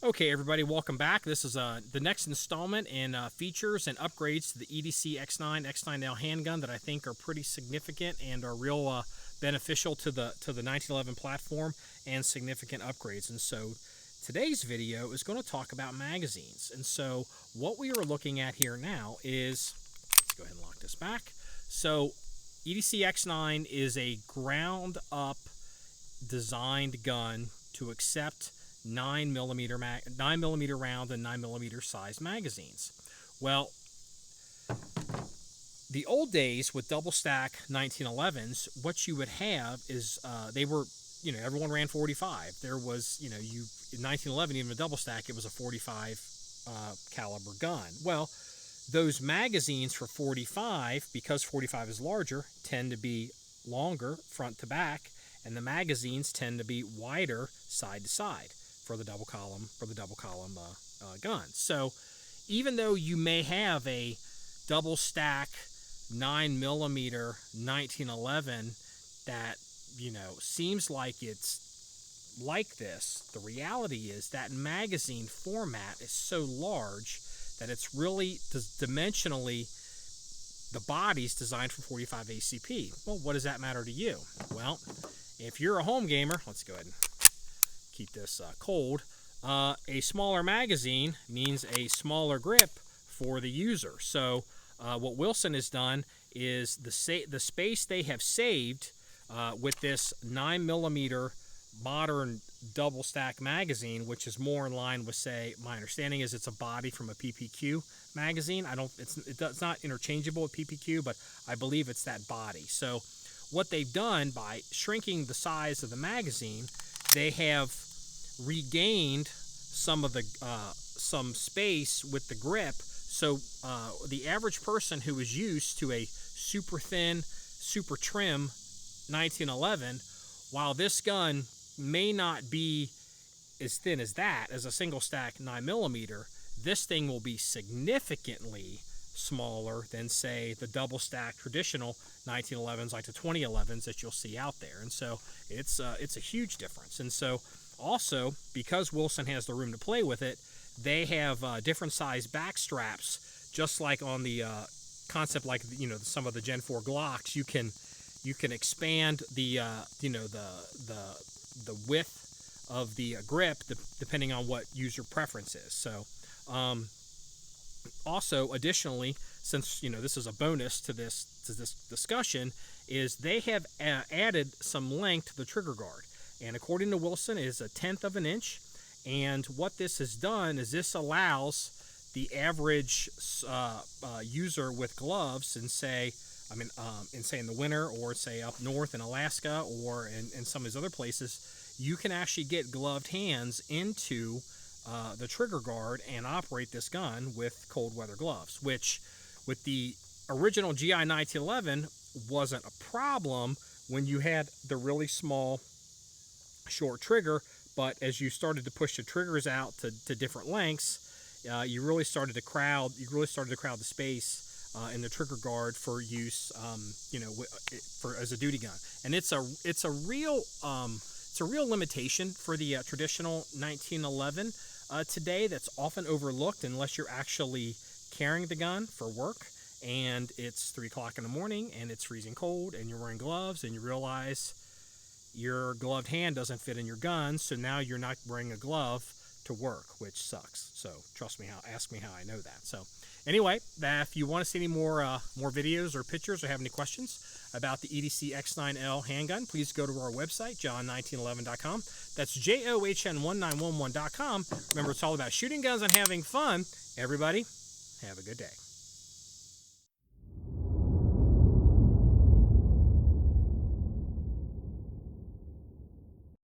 Okay, everybody, welcome back. This is the next installment in features and upgrades to the EDC X9 X9L handgun that I think are pretty significant and are real beneficial to the 1911 platform, and significant upgrades. And so today's video is going to talk about magazines. And so what we are looking at here now is, let's go ahead and lock this back. So EDC X9 is a ground up designed gun to accept 9mm round and 9mm size magazines. Well, the old days with double stack 1911s, what you would have is they were, everyone ran 45. There was, in 1911, even a double stack, it was a 45 caliber gun. Well, those magazines for 45, because 45 is larger, tend to be longer front to back, and the magazines tend to be wider side to side for the double column gun. So even though you may have a double stack 9mm 1911 that seems like it's like this, the reality is that magazine format is so large that it's really dimensionally, the body's designed for 45 ACP. Well, what does that matter to you? Well, if you're a home gamer, let's go ahead and keep this cold. A smaller magazine means a smaller grip for the user. So what Wilson has done is the space they have saved with this 9mm modern double stack magazine, which is more in line with, say, my understanding is it's a body from a PPQ magazine. It's not interchangeable with PPQ, but I believe it's that body. So what they've done by shrinking the size of the magazine, they have regained some of the some space with the grip. So the average person who is used to a super thin, super trim 1911, while this gun may not be as thin as that, as a single stack 9mm, this thing will be significantly smaller than, say, the double stack traditional 1911s, like the 2011s that you'll see out there. And so it's a huge difference. And so also, because Wilson has the room to play with it, they have different size back straps, just like on the concept, like some of the Gen 4 Glocks. You can expand the the width of the grip depending on what user preference is. So also, additionally, since this is a bonus to this discussion, is they have added some length to the trigger guard. And according to Wilson, it is 1/10 of an inch. And what this has done is this allows the average user with gloves, and say in the winter, or say up north in Alaska, or in some of these other places, you can actually get gloved hands into the trigger guard and operate this gun with cold weather gloves, which with the original GI 1911 wasn't a problem when you had the really small short trigger. But as you started to push the triggers out to different lengths, you really started to crowd the space in the trigger guard for use, as a duty gun. And it's a real limitation for the traditional 1911 today, that's often overlooked unless you're actually carrying the gun for work and it's 3 o'clock in the morning and it's freezing cold and you're wearing gloves and you realize your gloved hand doesn't fit in your gun, so now you're not wearing a glove to work, which sucks. So ask me how I know that. So anyway, if you want to see any more videos or pictures, or have any questions about the EDC X9L handgun, please go to our website, john1911.com. That's JOHN1911.com. Remember, it's all about shooting guns and having fun. Everybody, have a good day.